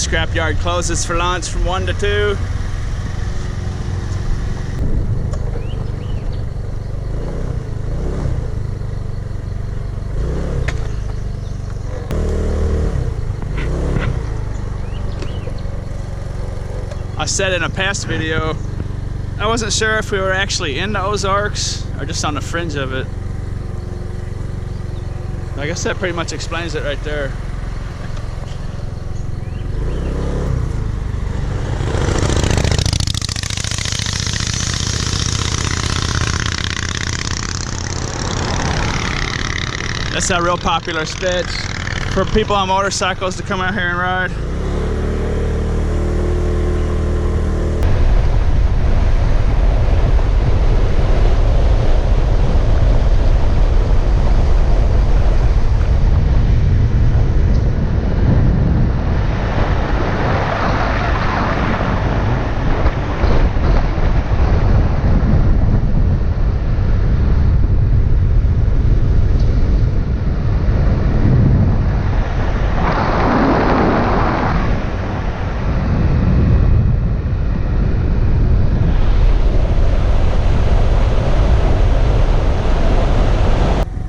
Scrapyard closes for lunch from 1 to 2. I said in a past video, I wasn't sure if we were actually in the Ozarks or just on the fringe of it. I guess that pretty much explains it right there. That's a real popular stitch for people on motorcycles to come out here and ride.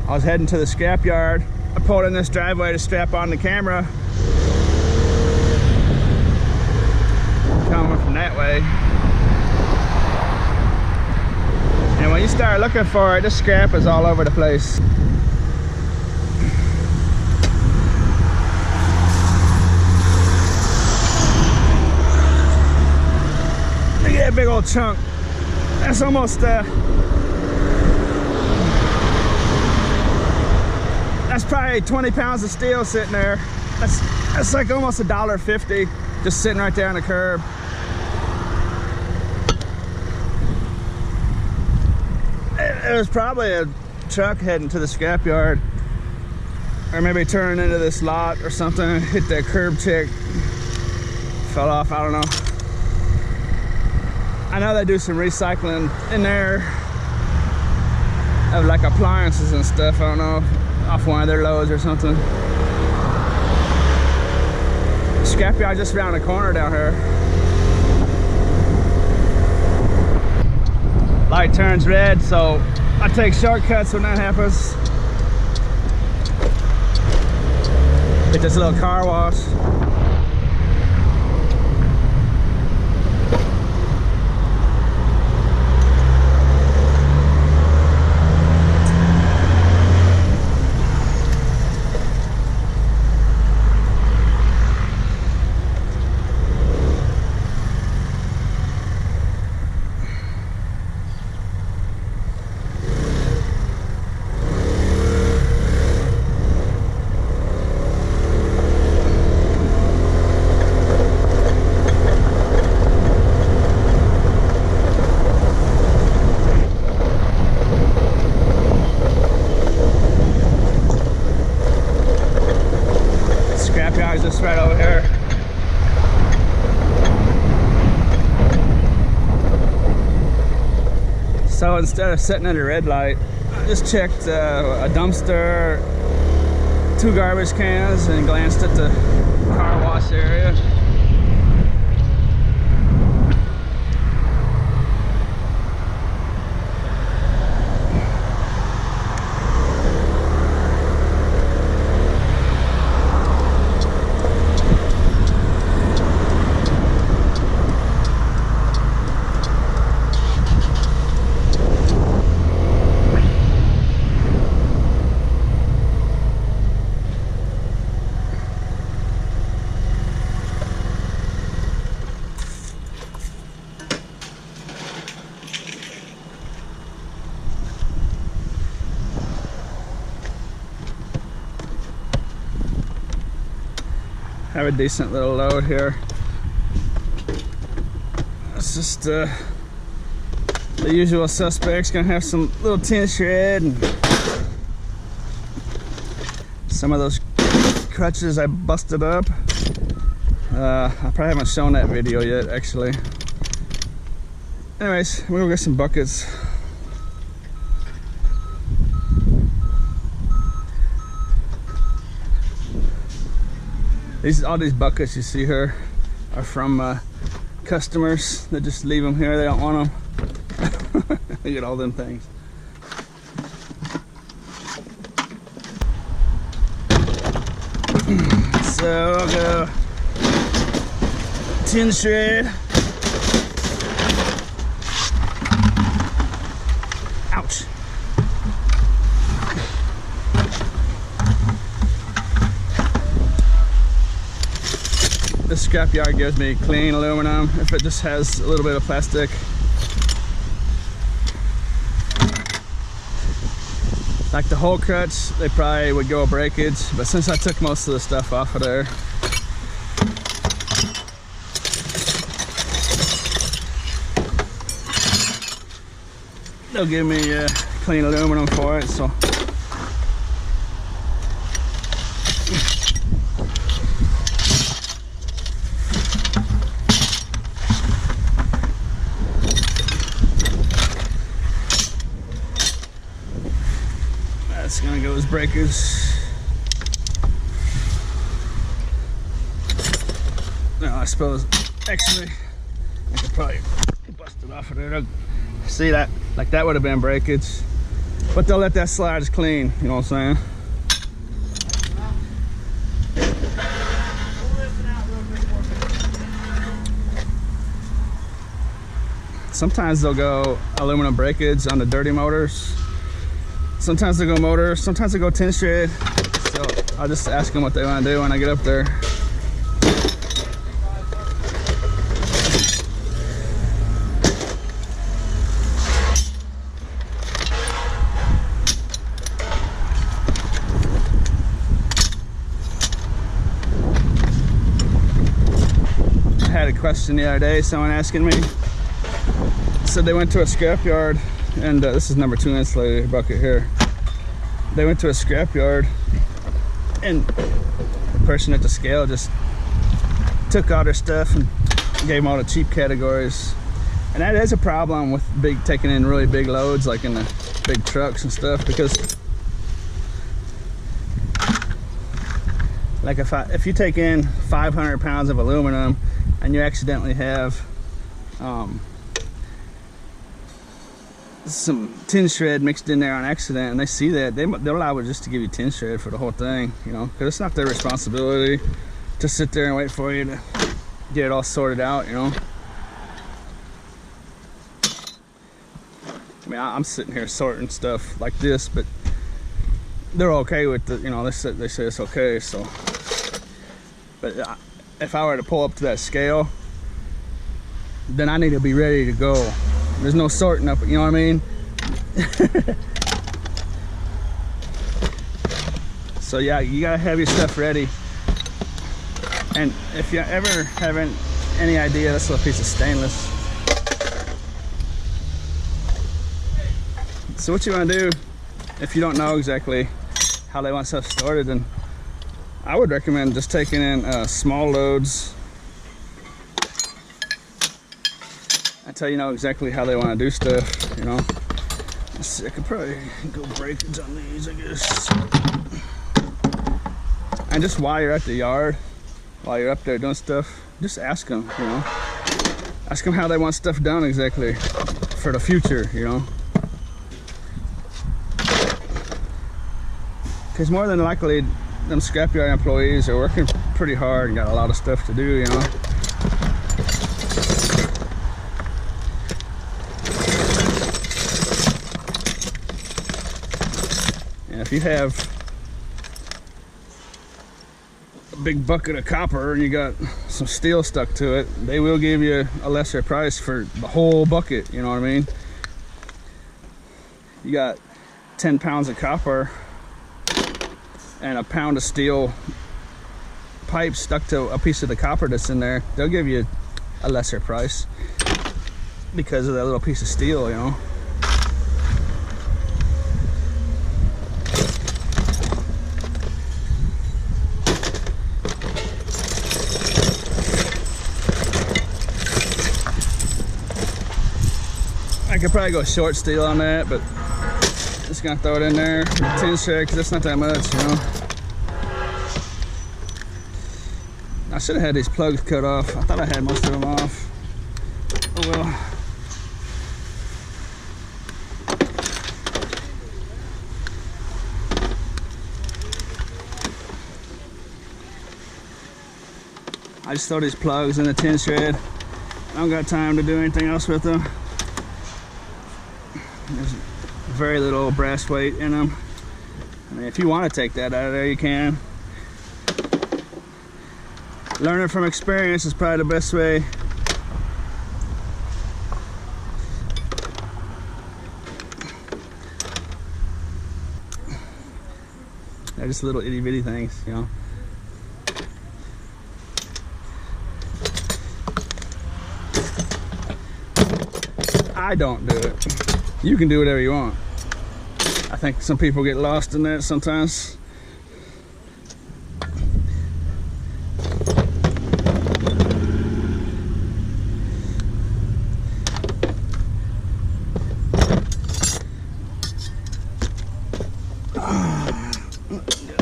I was heading to the scrapyard. I pulled in this driveway to strap on the camera. Coming from that way. And when you start looking for it, this scrap is all over the place. Look at that big old chunk. That's almost that's probably 20 pounds of steel sitting there. That's like almost $1.50 just sitting right there on the curb. It was probably a truck heading to the scrapyard, or maybe turning into this lot or something. Hit that curb check, fell off. I don't know. I know they do some recycling in there of like appliances and stuff. I don't know, off one of their loads or something. Scrapyard just around the corner down here. Light turns red, so I take shortcuts when that happens. Hit this little car wash. Just right over here. So instead of sitting at a red light, I just checked a dumpster, 2 garbage cans, and glanced at the car wash area. Have a decent little load here. It's just the usual suspects. Gonna have some little tin shred and some of those crutches I busted up. I probably haven't shown that video yet, actually. Anyways, we'll go get some buckets. All these buckets you see here are from customers that just leave them here. They don't want them. Look at all them things. So I'll go tin shred. Ouch. This Scrapyard gives me clean aluminum if it just has a little bit of plastic. Like the hole crutch, they probably would go breakage, but since I took most of the stuff off of there, they'll give me clean aluminum for it. So that's gonna go as breakers. Now I suppose actually I could probably bust it off of there. See that? Like that would have been breakage, but they'll let that slide as clean. You know what I'm saying? Sometimes they'll go aluminum breakage on the dirty motors. Sometimes they go motor, sometimes they go tin shred. So I'll just ask them what they want to do when I get up there. I had a question the other day, someone asking me, said they went to a scrapyard, and this is number 2 insulated bucket here. They went to a scrapyard and the person at the scale just took all their stuff and gave them all the cheap categories. And that is a problem with taking in really big loads, like in the big trucks and stuff, because like if you take in 500 pounds of aluminum and you accidentally have some tin shred mixed in there on accident, and they see that, they're liable just to give you tin shred for the whole thing, you know, because it's not their responsibility to sit there and wait for you to get it all sorted out, you know. I mean, I'm sitting here sorting stuff like this, but they're okay with it, you know. They say it's okay. So, but if I were to pull up to that scale, then I need to be ready to go. There's no sorting up, you know what I mean? So yeah, you gotta have your stuff ready. And if you ever haven't any idea, this little piece of stainless. So what you wanna do, if you don't know exactly how they want stuff sorted, then I would recommend just taking in small loads until you know exactly how they want to do stuff, you know. Let's see, I could probably go breakage on these, I guess. And just while you're at the yard, while you're up there doing stuff, just ask them, you know. Ask them how they want stuff done exactly for the future, you know. Because more than likely, them scrapyard employees are working pretty hard and got a lot of stuff to do, you know. And if you have a big bucket of copper and you got some steel stuck to it, they will give you a lesser price for the whole bucket, you know what I mean? You got 10 pounds of copper and a pound of steel pipe stuck to a piece of the copper that's in there, they'll give you a lesser price because of that little piece of steel, you know. I could probably go short steel on that, but just gonna throw it in there for the tin shred because it's not that much, you know. should have had these plugs cut off. I thought I had most of them off. Oh well. I just throw these plugs in the tin shred. I don't got time to do anything else with them. There's very little brass weight in them. I mean, if you want to take that out of there, you can. Learning from experience is probably the best way. They're just little itty bitty things, you know. I don't do it. You can do whatever you want. I think some people get lost in that sometimes.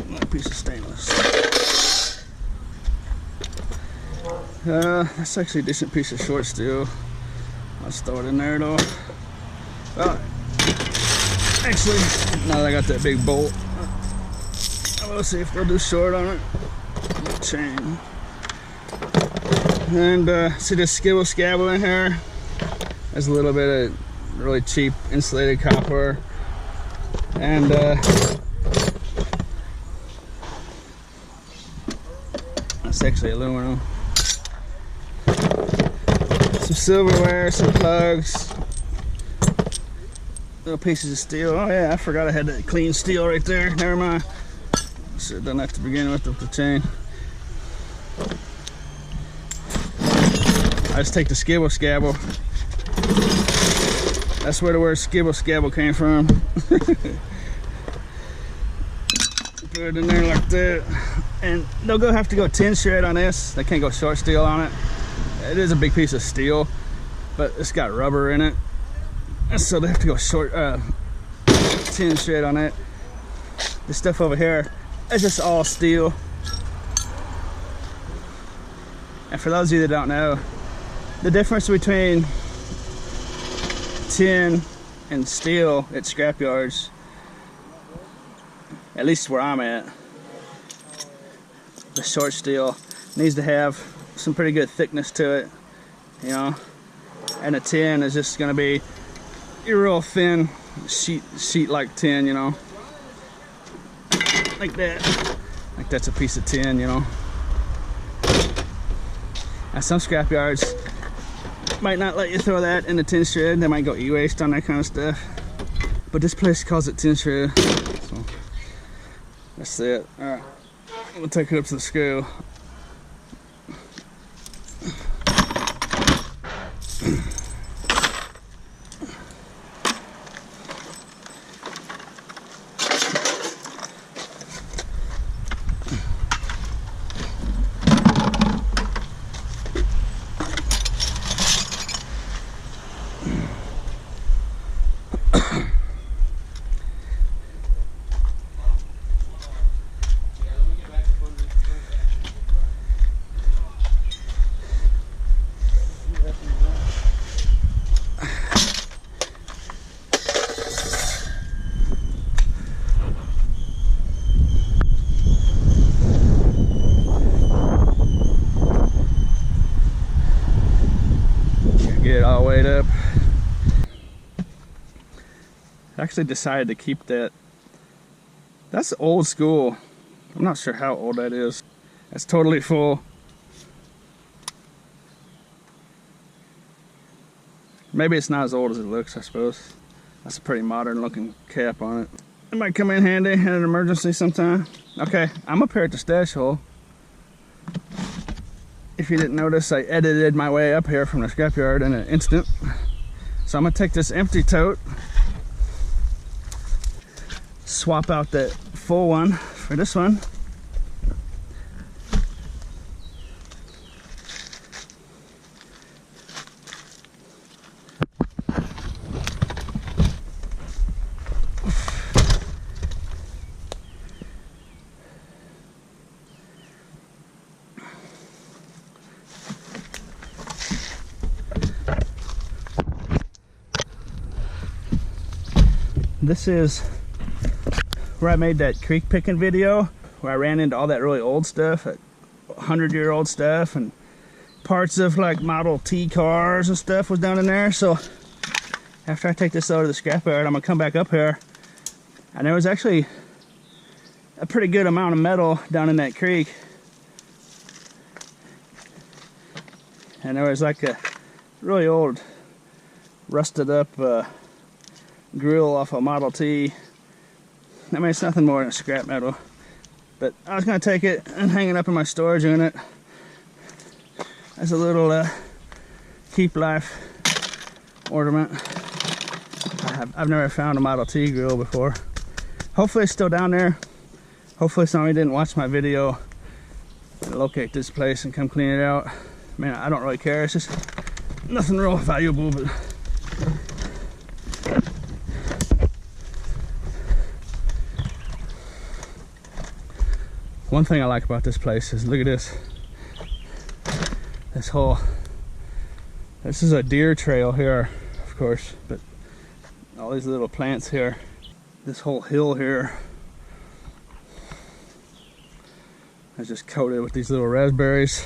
Another piece of stainless. That's actually a decent piece of short steel. I'll throw it in there though. Well, actually, now that I got that big bolt, we'll see if they'll do short on it. Chain. And see this skibble scabble in here? There's a little bit of really cheap insulated copper. And that's actually aluminum. Some silverware, some plugs, little pieces of steel. Oh yeah, I forgot I had that clean steel right there. Never mind. Should have done that to begin with the chain. I just take the skibble scabble. That's where the word skibble scabble came from. Put it in there like that. And they'll have to go tin shred on this. They can't go short steel on it. It is a big piece of steel, but it's got rubber in it, so they have to go short tin shred on it. This stuff over here is just all steel. And for those of you that don't know, the difference between tin and steel at scrapyards, at least where I'm at, the short steel needs to have some pretty good thickness to it, you know, and a tin is just gonna be a real thin sheet like tin, you know, like that, like that's a piece of tin, you know. And some scrapyards might not let you throw that in the tin shred. They might go e-waste on that kind of stuff, but this place calls it tin shred, so that's it. All right, we'll take it up to the scale. Get it all weighed up. I actually decided to keep that. That's old school. I'm not sure how old that is. That's totally full. Maybe it's not as old as it looks, I suppose. That's a pretty modern looking cap on it. It might come in handy in an emergency sometime. Okay, I'm up here at the stash hole. If you didn't notice, I edited my way up here from the scrapyard in an instant. So I'm gonna take this empty tote, swap out that full one for this one. This is where I made that creek picking video, where I ran into all that really old stuff, 100-year-old stuff, and parts of like Model T cars and stuff was down in there. So after I take this over to the scrapyard, I'm gonna come back up here, and there was actually a pretty good amount of metal down in that creek. And there was like a really old rusted up grill off a Model T. I mean, it's nothing more than scrap metal, but I was gonna take it and hang it up in my storage unit as a little keep life ornament. I've never found a Model T grill before. Hopefully it's still down there. Hopefully somebody didn't watch my video and locate this place and come clean it out. Man, I don't really care. It's just nothing real valuable, but one thing I like about this place is, look at this. This is a deer trail here, of course, but all these little plants here, this whole hill here is just coated with these little raspberries.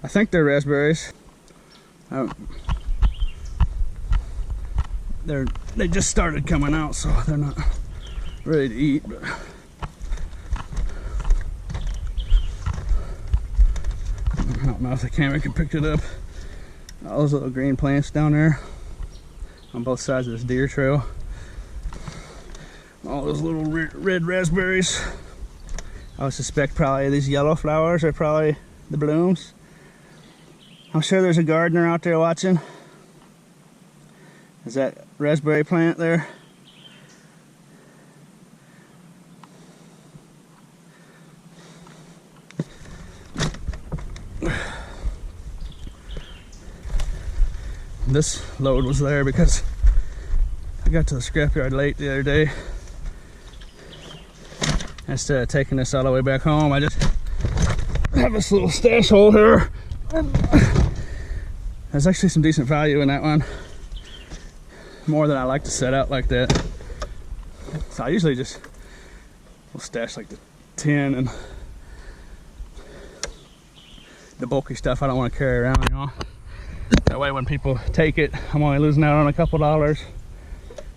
I think they're raspberries. They just started coming out, so they're not ready to eat, but I don't know if the camera can pick it up. All those little green plants down there on both sides of this deer trail. All those little red raspberries. I would suspect probably these yellow flowers are probably the blooms. I'm sure there's a gardener out there watching. Is that raspberry plant there? This load was there because I got to the scrapyard late the other day. Instead of taking this all the way back home, I just have this little stash hole here. There's actually some decent value in that one. More than I like to set out like that. So I usually just will stash like the tin and the bulky stuff I don't want to carry around, you know. That way when people take it, I'm only losing out on a couple dollars.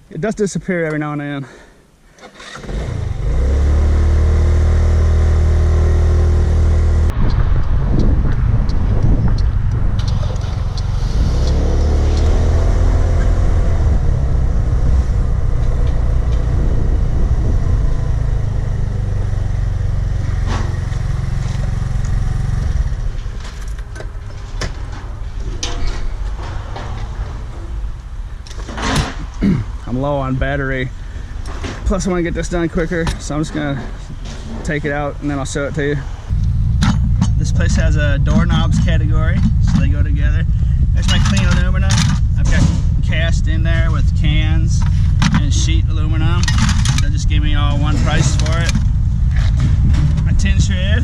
It does disappear every now and then. I'm low on battery, plus I want to get this done quicker, so I'm just gonna take it out and then I'll show it to you. This place has a doorknobs category, so they go together. There's my clean aluminum. I've got cast in there with cans and sheet aluminum. They'll just give me all one price for it. My tin shred,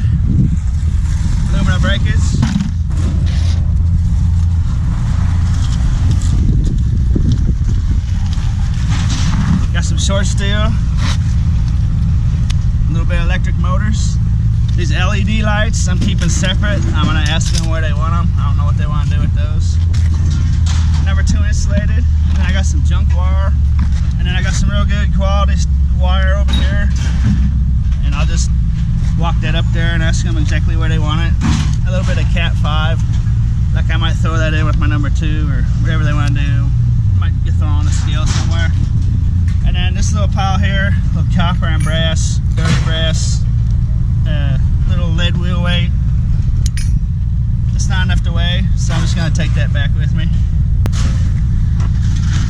aluminum breakers. Got some short steel, a little bit of electric motors. These LED lights I'm keeping separate. I'm gonna ask them where they want them. I don't know what they want to do with those. Number 2 insulated. And then I got some junk wire. And then I got some real good quality wire over here. And I'll just walk that up there and ask them exactly where they want it. A little bit of Cat 5. Like I might throw that in with my number 2 or whatever they want to do. Might get thrown on a scale somewhere. And then this little pile here, little copper and brass, dirty brass, little lead wheel weight. It's not enough to weigh, so I'm just gonna take that back with me.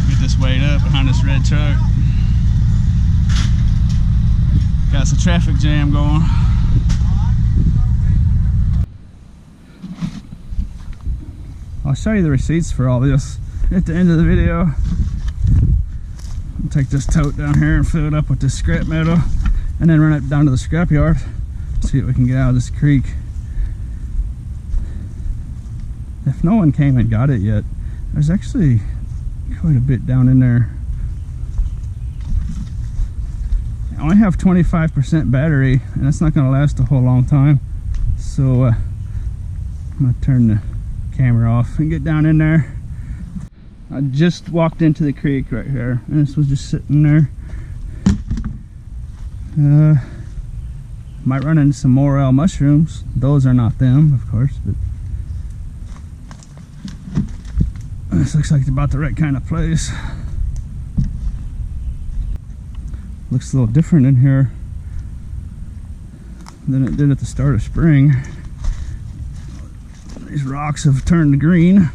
Get this weight up behind this red truck. Got some traffic jam going. I'll show you the receipts for all this at the end of the video. Take this tote down here and fill it up with this scrap metal and then run it down to the scrapyard, see what we can get out of this creek. If no one came and got it yet, there's actually quite a bit down in there. I only have 25% battery, and that's not going to last a whole long time. So I'm going to turn the camera off and get down in there. I just walked into the creek right here, and this was just sitting there. Might run into some morel mushrooms. Those are not them, of course, but this looks like it's about the right kind of place. Looks a little different in here than it did at the start of spring. These rocks have turned green.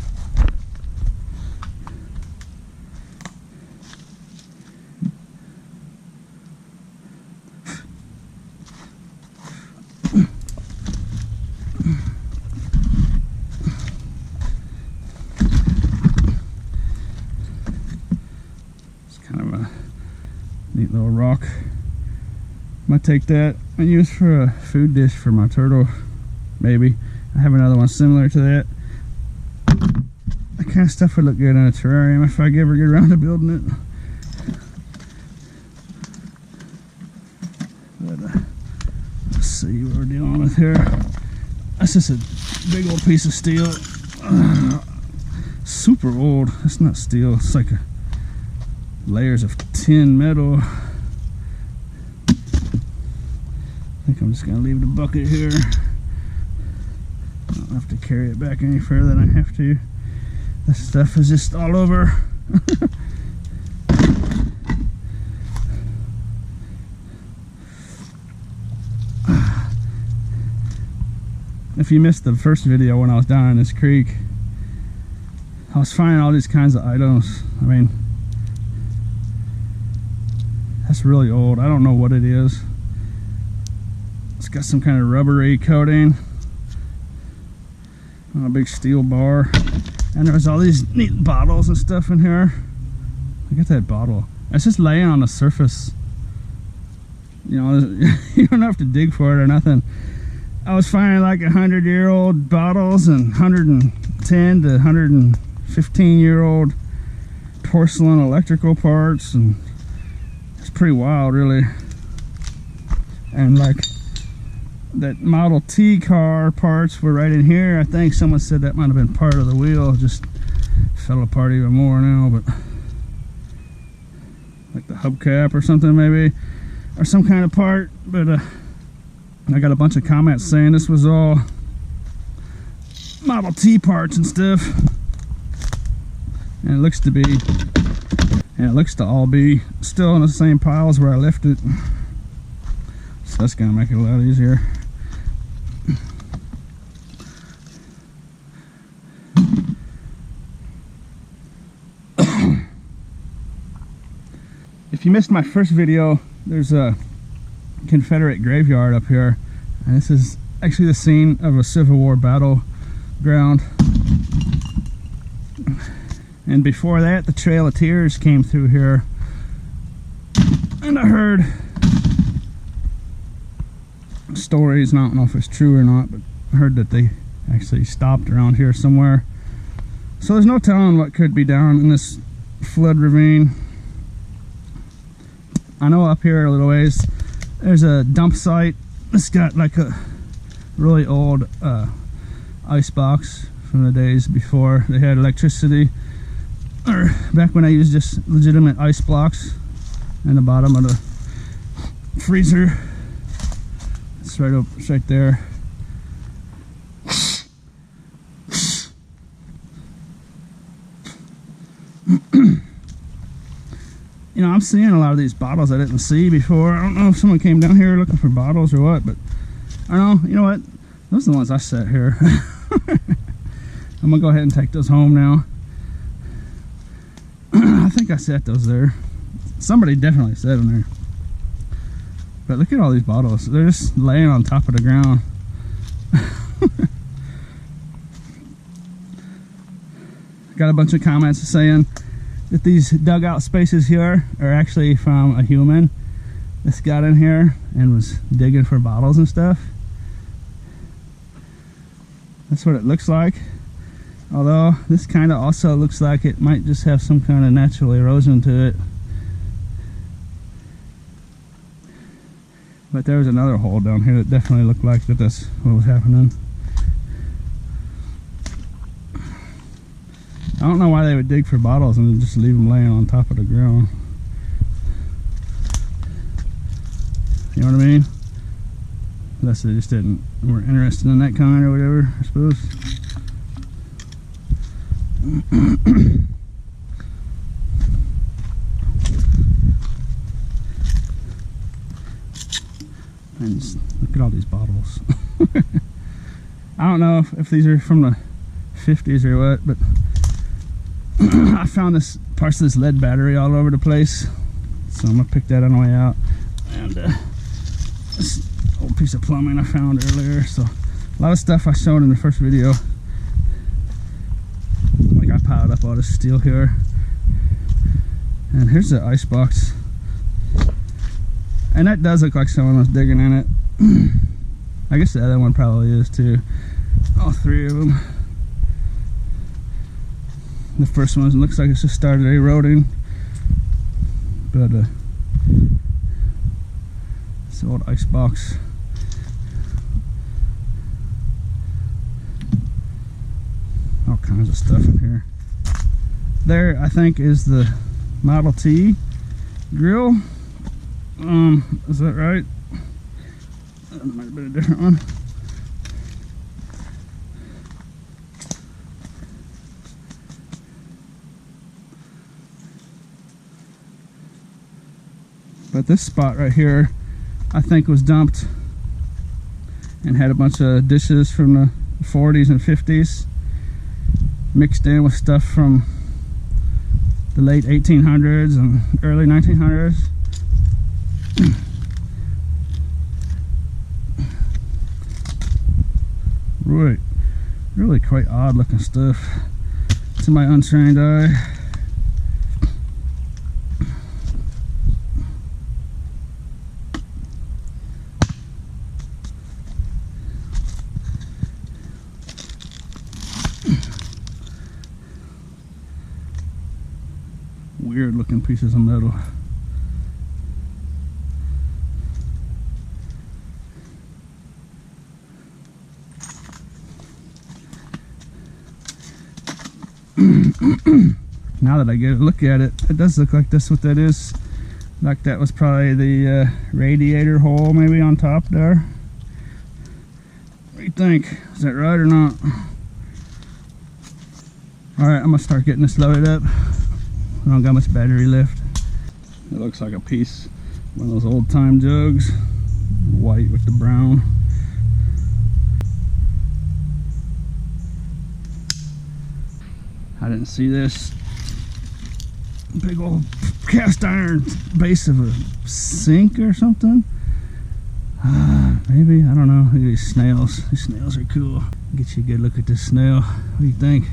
Neat little rock. Might take that and use for a food dish for my turtle. Maybe. I have another one similar to that. That kind of stuff would look good in a terrarium if I ever get around to building it. But let's see what we're dealing with here. That's just a big old piece of steel. Super old. It's not steel. It's like layers of tin metal. I think I'm just gonna leave the bucket here. I don't have to carry it back any further than I have to. This stuff is just all over. If you missed the first video when I was down in this creek, I was finding all these kinds of items. I mean, that's really old. I don't know what it is. It's got some kind of rubbery coating on a big steel bar. And there's all these neat bottles and stuff in here. Look at that bottle. It's just laying on the surface. You know, you don't have to dig for it or nothing. I was finding like 100-year-old bottles and 110 to 115-year-old porcelain electrical parts, and it's pretty wild, really. And like that Model T car parts were right in here. I think someone said that might have been part of the wheel. Just fell apart even more now, but like the hubcap or something maybe, or some kind of part. But I got a bunch of comments saying this was all Model T parts and stuff, and it looks to be, and it looks to all be still in the same piles where I left it. So that's gonna make it a lot easier. If you missed my first video, there's a Confederate graveyard up here, and this is actually the scene of a Civil War battleground. And before that, the Trail of Tears came through here, and I heard stories, and I don't know if it's true or not, but I heard that they actually stopped around here somewhere. So there's no telling what could be down in this flood ravine. I know up here a little ways there's a dump site. It's got like a really old ice box from the days before they had electricity, or back when I used just legitimate ice blocks in the bottom of the freezer. It's right up, it's right there. You know, I'm seeing a lot of these bottles I didn't see before. I don't know if someone came down here looking for bottles or what, but I don't know. You know what? Those are the ones I set here. I'm gonna go ahead and take those home now. I think I set those there. Somebody definitely set them there. But look at all these bottles. They're just laying on top of the ground. Got a bunch of comments saying that these dugout spaces here are actually from a human that's got in here and was digging for bottles and stuff. That's what it looks like. Although this kind of also looks like it might just have some kind of natural erosion to it. But there was another hole down here that definitely looked like that's what was happening. I don't know why they would dig for bottles and just leave them laying on top of the ground. You know what I mean? Unless they just weren't interested in that kind or whatever, I suppose. And just look at all these bottles. I don't know if these are from the 50s or what, but I found parts of this lead battery all over the place, so I'm gonna pick that on the way out. And this old piece of plumbing I found earlier. So a lot of stuff I showed in the first video. Like I piled up all this steel here, and here's the ice box. And that does look like someone was digging in it. I guess the other one probably is too. All three of them. The first one looks like it's just started eroding. But it's an old ice box. All kinds of stuff in here. There, I think, is the Model T grill. Is that right? That might have been a different one. But this spot right here, I think, was dumped and had a bunch of dishes from the 40s and 50s mixed in with stuff from the late 1800s and early 1900s. Really quite odd looking stuff to my untrained eye. Weird looking pieces of metal. Now that I get a look at it, it does look like that's what that is. Like that was probably the radiator hole maybe on top there. What do you think? Is that right or not? Alright, I'm gonna start getting this loaded up. I don't got much battery left. It looks like a piece, one of those old time jugs. White with the brown. I didn't see this big old cast iron base of a sink or something. Maybe, I don't know. Look at these snails. These snails are cool. Get you a good look at this snail. What do you think?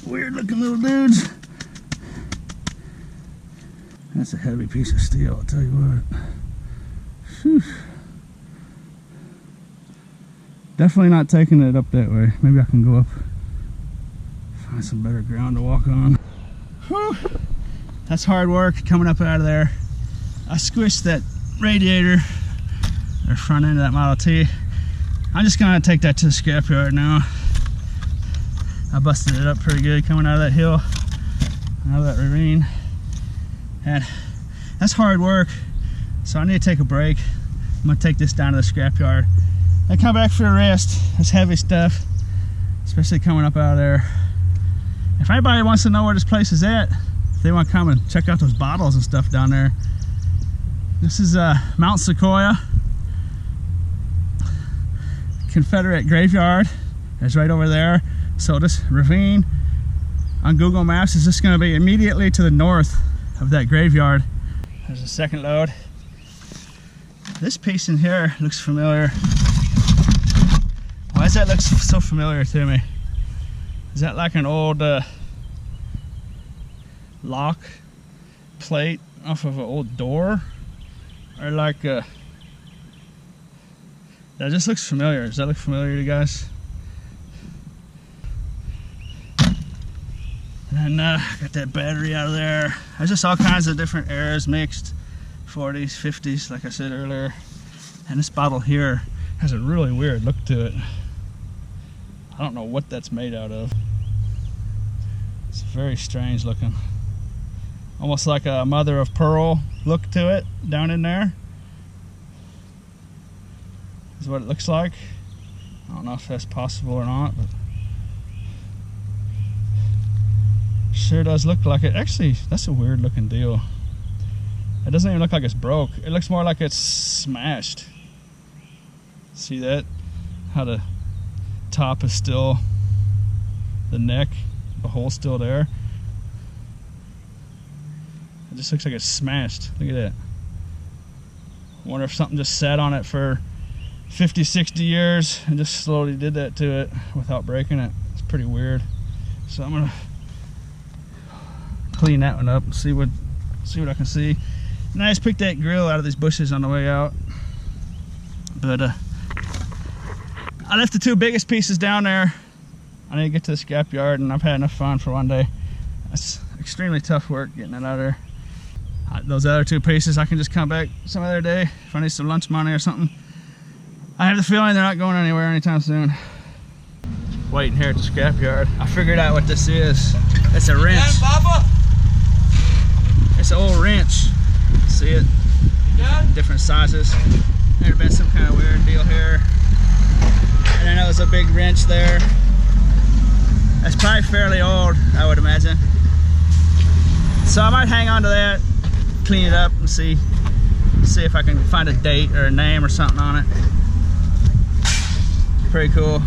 Weird looking little dudes. That's a heavy piece of steel, I'll tell you what. Whew. Definitely not taking it up that way. Maybe I can go up, find some better ground to walk on. Whew. That's hard work coming up out of there. I squished that radiator, or front end of that Model T. I'm just gonna take that to the scrapyard now. I busted it up pretty good coming out of that hill, out of that ravine. And that's hard work, so I need to take a break. I'm gonna take this down to the scrapyard and come back for a rest. It's heavy stuff, especially coming up out of there. If anybody wants to know where this place is at, if they want to come and check out those bottles and stuff down there, this is Mount Sequoia Confederate graveyard. It's right over there. So this ravine on Google Maps is just going to be immediately to the north of that graveyard. There's a second load. This piece in here looks familiar. Why does that look so familiar to me? Is that like an old lock plate off of an old door? Or like that just looks familiar. Does that look familiar to you guys? And then got that battery out of there. There's just all kinds of different eras mixed. 40s, 50s, like I said earlier. And this bottle here has a really weird look to it. I don't know what that's made out of. It's very strange looking. Almost like a mother of pearl look to it down in there. Is what it looks like. I don't know if that's possible or not, but sure does look like it. Actually, that's a weird looking deal. It doesn't even look like it's broke. It looks more like it's smashed. See that? How the top is still, the neck, the hole's still there. It just looks like it's smashed. Look at that. I wonder if something just sat on it for 50, 60 years and just slowly did that to it without breaking it. It's pretty weird. So I'm gonna clean that one up and see what I can see. And I just picked that grill out of these bushes on the way out. But I left the two biggest pieces down there. I need to get to the scrapyard, and I've had enough fun for one day. That's extremely tough work getting it out of there. Those other two pieces I can just come back some other day if I need some lunch money or something. I have the feeling they're not going anywhere anytime soon. Waiting here at the scrapyard. I figured out what this is. It's a wrench. It's an old wrench. See it? Different sizes. There'd been some kind of weird deal here. And then there was a big wrench there. That's probably fairly old, I would imagine. So I might hang on to that, clean it up, and see if I can find a date or a name or something on it. Pretty cool.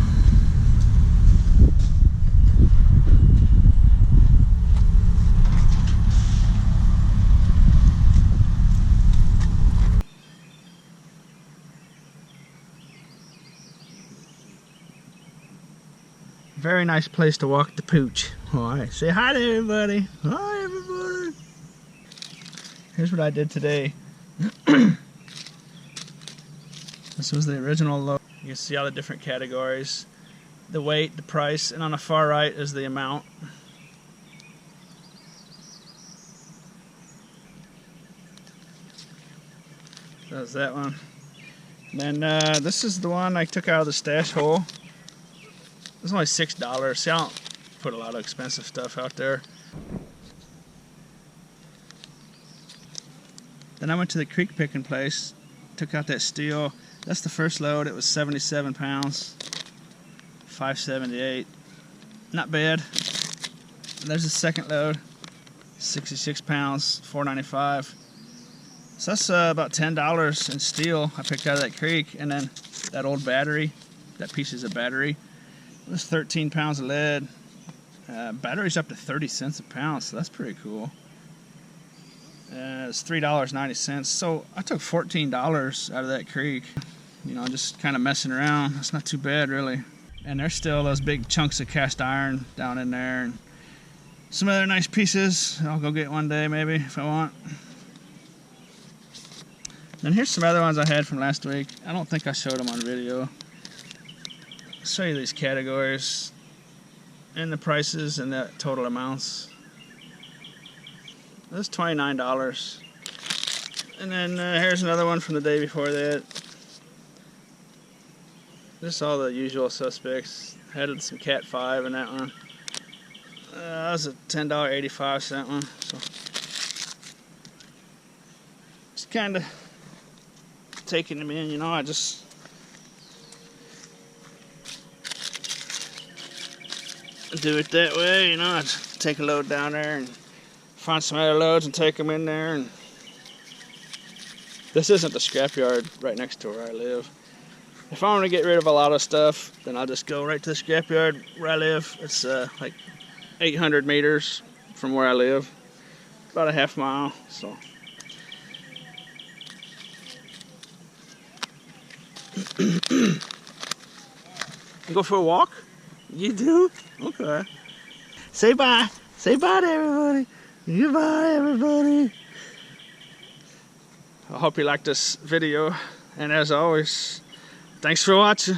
Very nice place to walk the pooch. All right, say hi to everybody. Hi, everybody. Here's what I did today. This was the original load. You can see all the different categories, the weight, the price, and on the far right is the amount. That's that one. And then this is the one I took out of the stash hole. It's only $6. See, I don't put a lot of expensive stuff out there. Then I went to the creek picking place, took out that steel. That's the first load. It was 77 pounds, $5.78. Not bad. And there's the second load, 66 pounds, $4.95. So that's about $10 in steel I picked out of that creek. And then that old battery, that piece is a battery. It was 13 pounds of lead. Battery's up to 30 cents a pound, so that's pretty cool. It's $3.90. So I took $14 out of that creek. You know, just kind of messing around. That's not too bad, really. And there's still those big chunks of cast iron down in there, and some other nice pieces I'll go get one day maybe if I want. Then here's some other ones I had from last week. I don't think I showed them on video. I'll show you these categories and the prices and the total amounts. That's $29. And then here's another one from the day before that. Just all the usual suspects. Had some Cat 5 in that one. That was a $10.85 one. So just kind of taking them in, you know. I just do it that way, you know. I just take a load down there and find some other loads and take them in there. And this isn't the scrapyard right next to where I live. If I want to get rid of a lot of stuff, then I'll just go right to the scrapyard where I live. It's like 800 meters from where I live, about a half mile. So you go for a walk? You do? Okay. Say bye. Say bye to everybody. Goodbye, everybody. I hope you liked this video, and as always, thanks for watching.